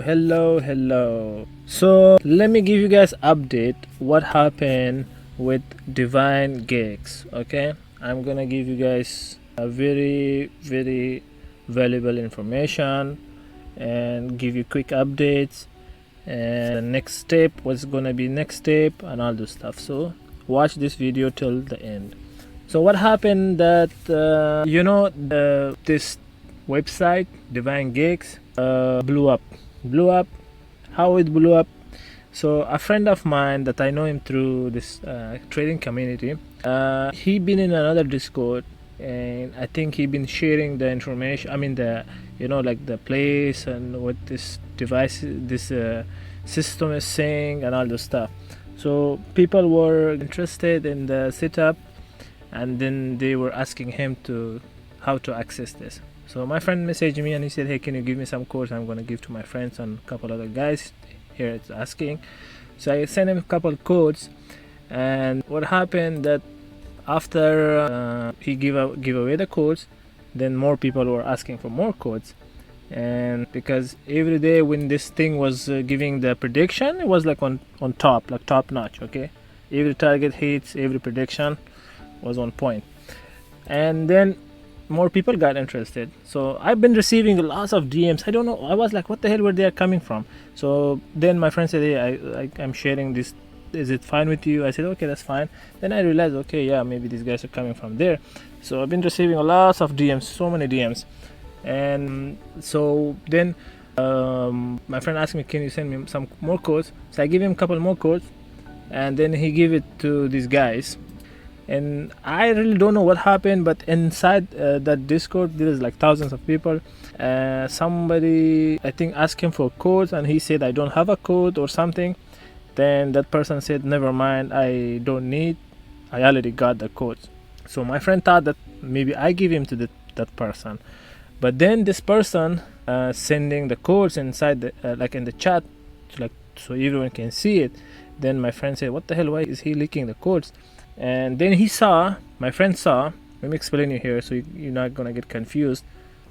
Hello. So let me give you guys update what happened with Divine GEX. Okay, I'm gonna give you guys a very valuable information and give you quick updates and the next step, what's gonna be next step and all this stuff. So watch this video till the end. So what happened that this website Divine GEX blew up. How it blew up? So a friend of mine that I know him through this trading community, he been in another Discord, and I think he been sharing the information. I mean like the place and what this device, this system is saying and all this stuff. So people were interested in the setup, and then they were asking him to how to access this. So my friend messaged me and he said, hey, can you give me some codes I'm gonna give to my friends and a couple other guys here it's asking. So I sent him a couple codes, and what happened that after he give away the codes, then more people were asking for more codes. And because every day when this thing was giving the prediction, it was like on top, like top notch. Okay, every target hits, every prediction was on point. And then more people got interested. So I've been receiving lots of DMs. I don't know, I was like, what the hell were they coming from? So then my friend said, hey, I'm sharing this, is it fine with you? I said, okay, that's fine. Then I realized, okay, yeah, maybe these guys are coming from there. So I've been receiving lots of DMs, so many DMs. And so then my friend asked me, can you send me some more codes? So I give him a couple more codes, and then he gave it to these guys. And I really don't know what happened, but inside that Discord there is like thousands of people. Somebody, I think, asked him for codes, and he said, I don't have a code or something. Then that person said, never mind, I don't need, I already got the codes. So my friend thought that maybe I give him to that person. But then this person sending the codes inside the like in the chat, like so everyone can see it. Then my friend said, what the hell, why is he leaking the codes? And then my friend saw, let me explain you here so you're not gonna get confused.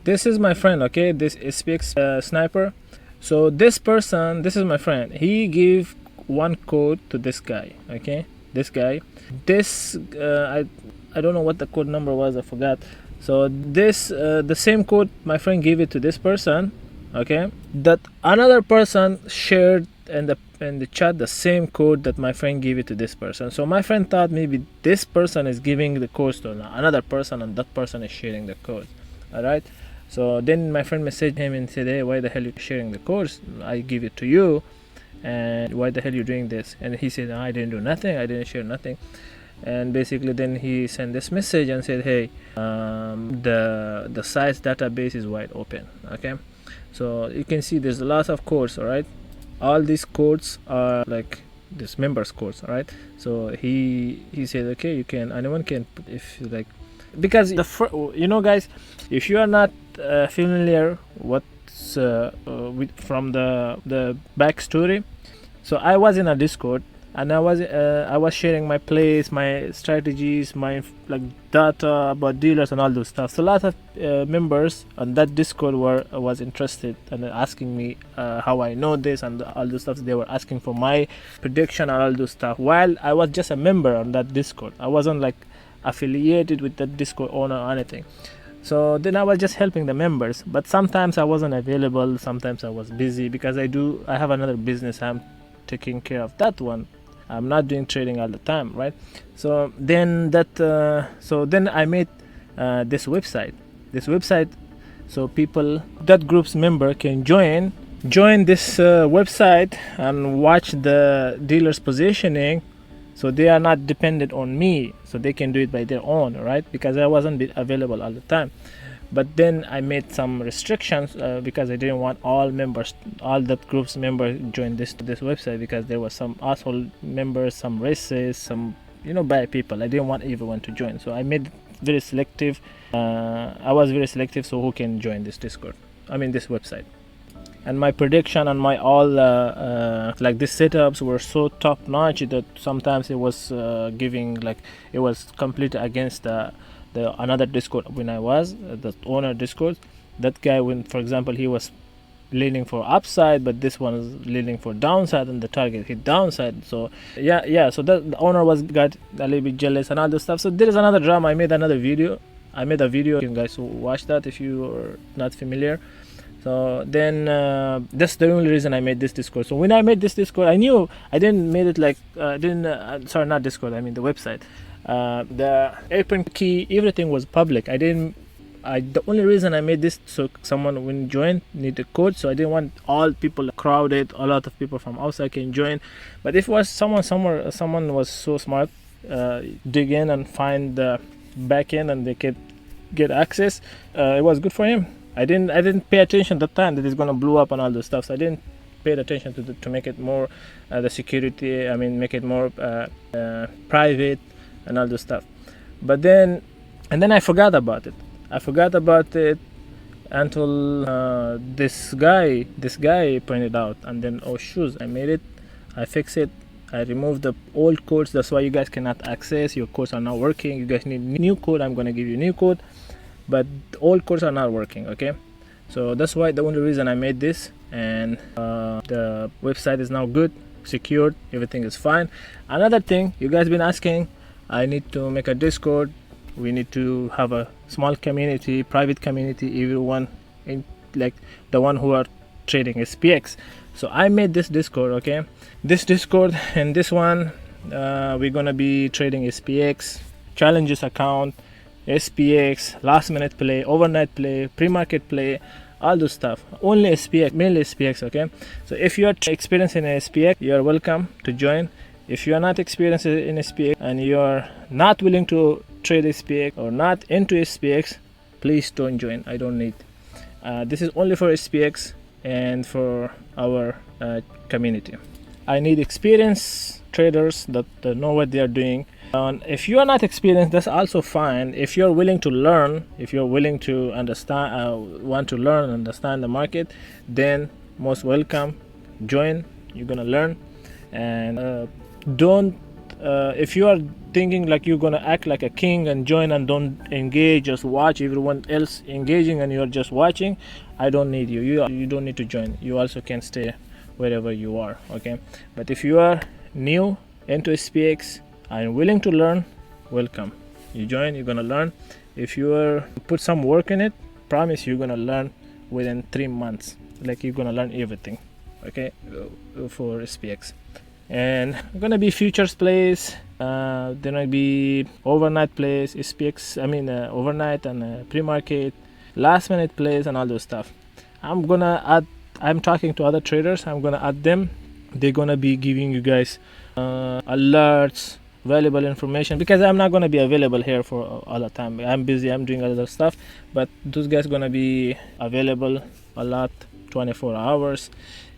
This is my friend, okay, this SPX sniper. So this person, this is my friend, he gave one code to this guy, okay, this guy, this I don't know what the code number was, I forgot. So this the same code my friend gave it to this person, okay, that another person shared in the chat the same code that my friend gave it to this person. So my friend thought maybe this person is giving the codes to another person and that person is sharing the code. All right, so then my friend messaged him and said, hey, why the hell are you sharing the codes? I give it to you, and why the hell are you doing this? And he said, I didn't do nothing, I didn't share nothing. And basically then he sent this message and said, hey, the size database is wide open. Okay, so you can see there's lots of codes. All right, all these codes are like this members codes. All right, so he said, okay, you can, anyone can, if you like, because guys, if you are not familiar what's from the backstory. So I was in a Discord, and I was sharing my plays, my strategies, my like data about dealers and all those stuff. So a lot of members on that Discord was interested and asking me how I know this and all those stuff. They were asking for my prediction and all those stuff. While I was just a member on that Discord, I wasn't like affiliated with that Discord owner or anything. So then I was just helping the members. But sometimes I wasn't available. Sometimes I was busy because I have another business. I'm taking care of that one. I'm not doing trading all the time, right? So then I made this website so people, that group's member can join this website and watch the dealer's positioning, so they are not dependent on me, so they can do it by their own, right? Because I wasn't available all the time. But then I made some restrictions because I didn't want all that group's members join this website, because there was some asshole members, some racist, some bad people. I didn't want everyone to join, so I made very selective. I was very selective, so who can join this Discord? I mean this website. And my prediction and my all like these setups were so top notch that sometimes it was giving, like, it was completely against the another Discord when I was the owner Discord. That guy, when for example he was leaning for upside, but this one is leaning for downside, and the target hit downside. So so the owner got a little bit jealous and all this stuff. So there is another drama. I made a video. You guys watch that if you are not familiar. So then that's the only reason I made this Discord. So when I made this Discord, I knew I didn't made it like sorry, not Discord, I mean the website. The airplane key, everything was public. The only reason I made this, so someone when join need a code. So I didn't want all people crowded, a lot of people from outside can join. But if it was someone was so smart, dig in and find the back end and they could get access, it was good for him. I didn't pay attention at the time that it's gonna blow up and all this stuff. So I didn't pay attention to make it more the security. I mean, make it more private and all this stuff. But then I forgot about it. Until this guy pointed out, and then oh shoes, I made it. I fixed it. I removed the old codes. That's why you guys cannot access. Your codes are not working. You guys need new code. I'm gonna give you new code, but the old codes are not working. Okay, so that's why the only reason I made this. And the website is now good, secured. Everything is fine. Another thing you guys been asking, I need to make a Discord. We need to have a small community, private community. Everyone in like the one who are trading SPX. So I made this Discord. Okay, this Discord and this one we're gonna be trading SPX, challenges account, SPX, last minute play, overnight play, pre-market play, all those stuff. Only SPX, mainly SPX. Okay, so if you are experiencing in SPX, you are welcome to join. If you are not experienced in SPX and you are not willing to trade SPX or not into SPX, please don't join. I don't need. This is only for SPX and for our community. I need experienced traders that know what they are doing. If you are not experienced, that's also fine. If you're willing to learn, if you're willing to understand, want to learn and understand the market, then most welcome. Join. You're gonna learn. And don't if you are thinking like you're gonna act like a king and join and don't engage, just watch everyone else engaging and you're just watching, I don't need you. You don't need to join. You also can stay wherever you are. Okay, but if you are new into SPX and willing to learn, welcome. You join, you're gonna learn. If you are put some work in it, promise you're gonna learn within 3 months. Like you're gonna learn everything. Okay, for SPX. And gonna be futures plays, there might be overnight plays, SPX, overnight and pre-market, last minute plays and all those stuff. I'm talking to other traders, I'm gonna add them. They're gonna be giving you guys alerts, valuable information, because I'm not gonna be available here for all the time. I'm busy, I'm doing other stuff, but those guys gonna be available a lot, 24 hours.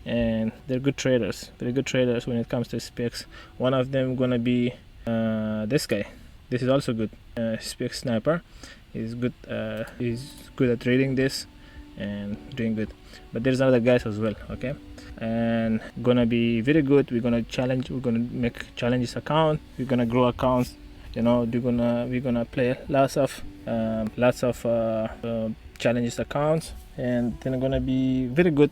And they're good traders, very good traders when it comes to SPX. One of them gonna be this guy. This is also good, SPX sniper. He's good at trading this and doing good. But there's other guys as well. Okay, and gonna be very good. We're gonna make challenges account. We're gonna grow accounts. We're gonna play lots of challenges accounts. And then gonna be very good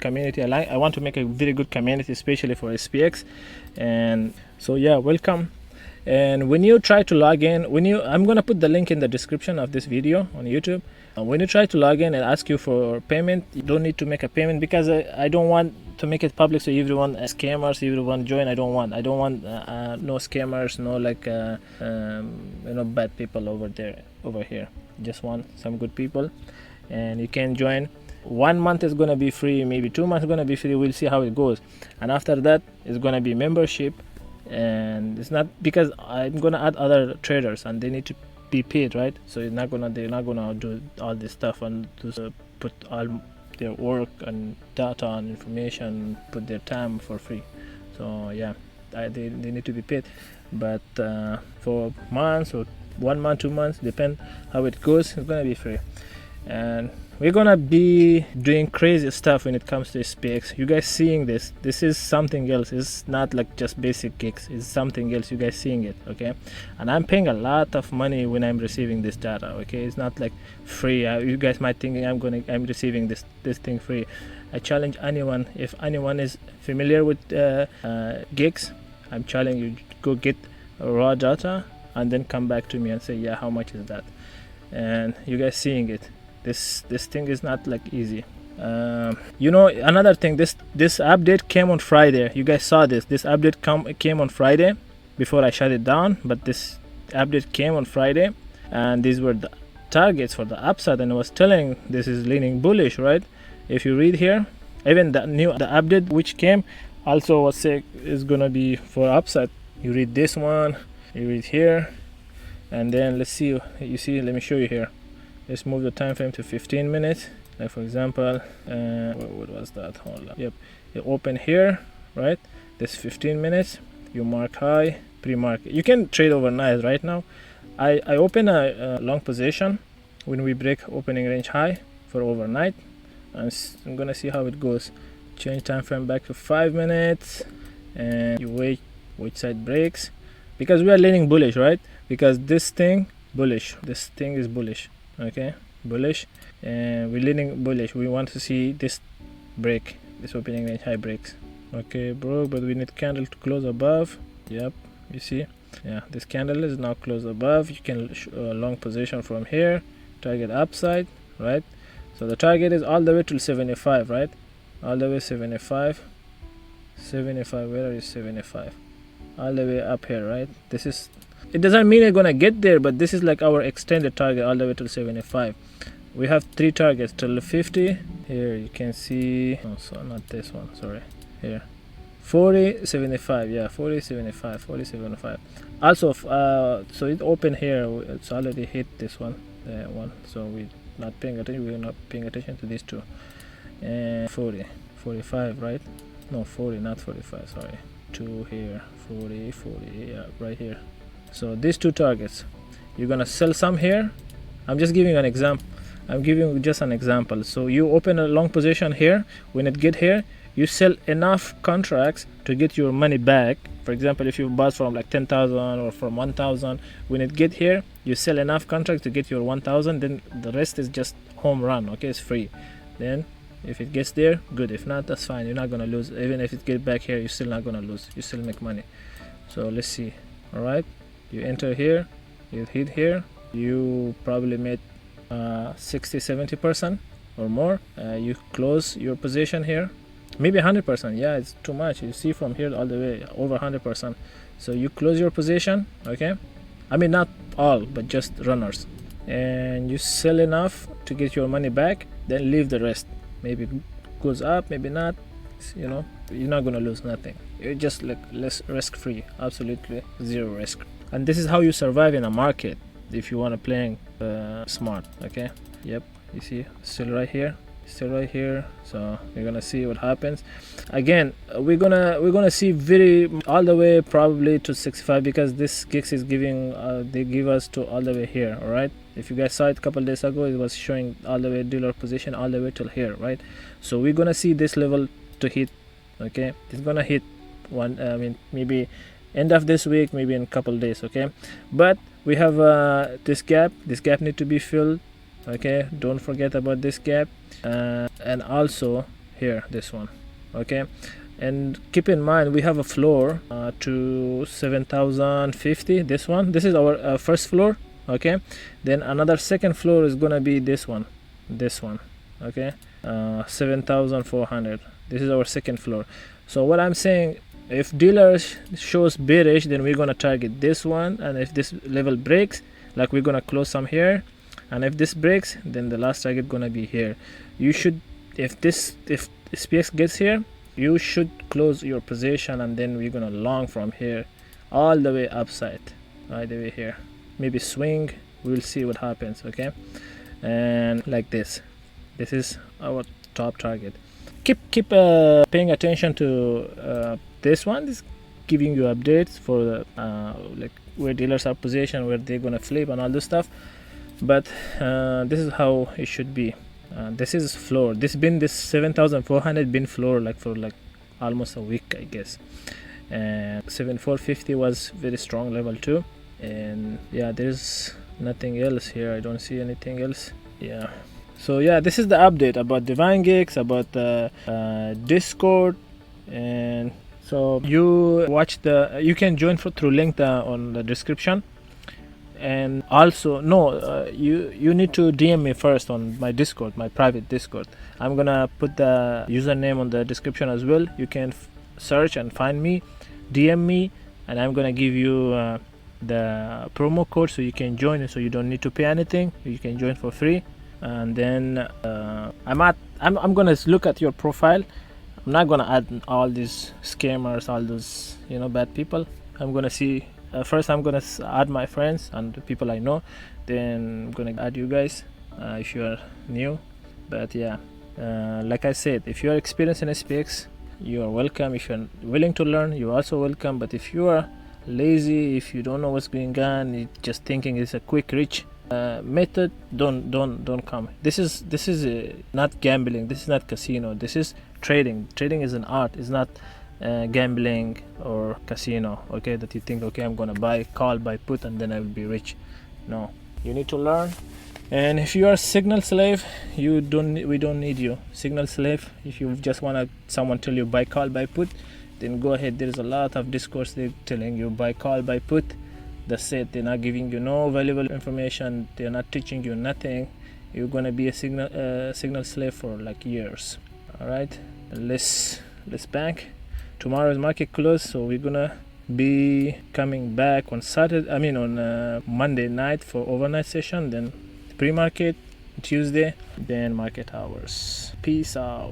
community. I want to make a very good community, especially for SPX. And so yeah, welcome. And when you try to log in, I'm gonna put the link in the description of this video on YouTube. When you try to log in and ask you for payment, you don't need to make a payment, because I don't want to make it public so everyone scammers, everyone join. I don't want no scammers, no like bad people over here. Just want some good people. And you can join. 1 month is gonna be free, maybe 2 months is gonna be free. We'll see how it goes. And after that, it's gonna be membership. And it's not, because I'm gonna add other traders and they need to be paid, right? So they're not gonna do all this stuff and just put all their work and data and information, put their time for free. So yeah, they need to be paid. But for months or 1 month, 2 months, depend how it goes, it's gonna be free. And we're gonna be doing crazy stuff when it comes to SPX. You guys seeing this is something else. It's not like just basic gigs, it's something else. You guys seeing it, okay? And I'm paying a lot of money when I'm receiving this data, okay? It's not like free. You guys might think I'm receiving this thing free. I challenge anyone, if anyone is familiar with gigs, I'm challenging you, go get raw data and then come back to me and say, yeah, how much is that? And you guys seeing it, this thing is not like easy. Another thing, this update came on Friday. You guys saw this update came on Friday before I shut it down, but this update came on Friday, and these were the targets for the upside, and I was telling this is leaning bullish, right? If you read here, even the update which came also was say is gonna be for upside. You read this one, you read here, and then let's see. You see, let me show you here. Let's move the time frame to 15 minutes. Like for example, what was that? Hold up. Yep, you open here, right? This 15 minutes. You mark high, pre-market. You can trade overnight. Right now, I open a long position when we break opening range high for overnight. I'm gonna see how it goes. Change time frame back to 5 minutes, and you wait which side breaks, because we are leaning bullish, right? Because this thing bullish, this thing is bullish, okay, bullish, and we're leaning bullish. We want to see this break, this opening range high breaks. Okay, broke, but we need candle to close above. Yep, you see, yeah, this candle is now closed above. You can long position from here, target upside, right? So the target is all the way till 75, right? All the way 75, where are you? 75, all the way up here, right? This is, it doesn't mean you're gonna get there, but this is like our extended target all the way till 75. We have 3 targets till 50. Here you can see, oh, so not this one, sorry, here 40, 75, yeah, 40, 75, 40, 75. Also so it opened here, it's already hit this one, so we're not paying attention to these two. And 40, 45, right? No, 40, not 45, sorry, 2 here, 40, yeah, right here. So these 2 targets, you're gonna sell some here. I'm just giving an example. I'm giving just an example. So you open a long position here. When it get here, you sell enough contracts to get your money back. For example, if you bought from like 10,000 or from 1,000, when it get here, you sell enough contracts to get your 1,000. Then the rest is just home run. Okay, it's free. Then if it gets there, good. If not, that's fine. You're not gonna lose. Even if it get back here, you're still not gonna lose. You still make money. So let's see. All right, you enter here, you hit here. You probably made 60-70% or more. You close your position here, maybe 100%. Yeah, it's too much. You see from here all the way over 100%. So you close your position, okay? I mean, not all, but just runners, and you sell enough to get your money back. Then leave the rest. Maybe it goes up, maybe not. You know, you're not gonna lose nothing. You're just like less risk free, absolutely zero risk. And this is how you survive in a market if you want to play smart. Okay, yep, you see, still right here. So we're gonna see what happens. Again, we're gonna see very all the way probably to 65, because this GEX is giving they give us to all the way here. All right, if you guys saw it a couple days ago, it was showing all the way dealer position all the way till here, right? So we're gonna see this level to hit. Okay, it's gonna hit one, I mean, maybe end of this week, maybe in a couple days. Okay, but we have this gap need to be filled. Okay, don't forget about this gap, and also here, this one. Okay, and keep in mind we have a floor to 7,050. This is our first floor. Okay, then another second floor is gonna be this one. Okay, 7,400. This is our second floor. So what I'm saying, if dealer shows bearish, then we're gonna target this one, and if this level breaks, like we're gonna close some here, and if this breaks, then the last target gonna be here. You should, if SPX gets here, you should close your position, and then we're gonna long from here all the way upside, all the way here, maybe swing. We'll see what happens. Okay, and like this is our top target. Keep paying attention to this one. Is giving you updates for the like where dealers are positioned, where they're gonna flip and all this stuff. But this is how it should be. This is floor. This 7,400 been floor like for like almost a week, I guess. And 7,450 was very strong level too. And yeah, there's nothing else here. I don't see anything else. Yeah, So yeah, this is the update about Divine GEX, about the Discord. And so you you can join through link on the description. And also you need to DM me first on my Discord, my private Discord. I'm gonna put the username on the description as well. You can search and find me, DM me, and I'm gonna give you the promo code so you can join it, so you don't need to pay anything. You can join for free. And then I'm gonna look at your profile. I'm not gonna add all these scammers, all those bad people. I'm gonna see first. I'm gonna add my friends and the people I know. Then I'm gonna add you guys if you are new. But yeah, like I said, if you are experienced in SPX, you are welcome. If you're willing to learn, you're also welcome. But if you are lazy, if you don't know what's going on, you're just thinking it's a quick rich method, don't come. This is not gambling. This is not casino. This is trading. Trading is an art. It's not gambling or casino. Okay, that you think, okay, I'm gonna buy call, buy put, and then I will be rich. No, you need to learn. And if you are signal slave, we don't need you. Signal slave, if you just want someone tell you buy call, buy put, then go ahead. There's a lot of discourse they're telling you buy call, buy put. That's it. They're not giving you no valuable information. They're not teaching you nothing. You're gonna be a signal slave for like years. All right, let's bank. Tomorrow is market close, so we're gonna be coming back on on Monday night for overnight session, then pre-market Tuesday, then market hours. Peace out.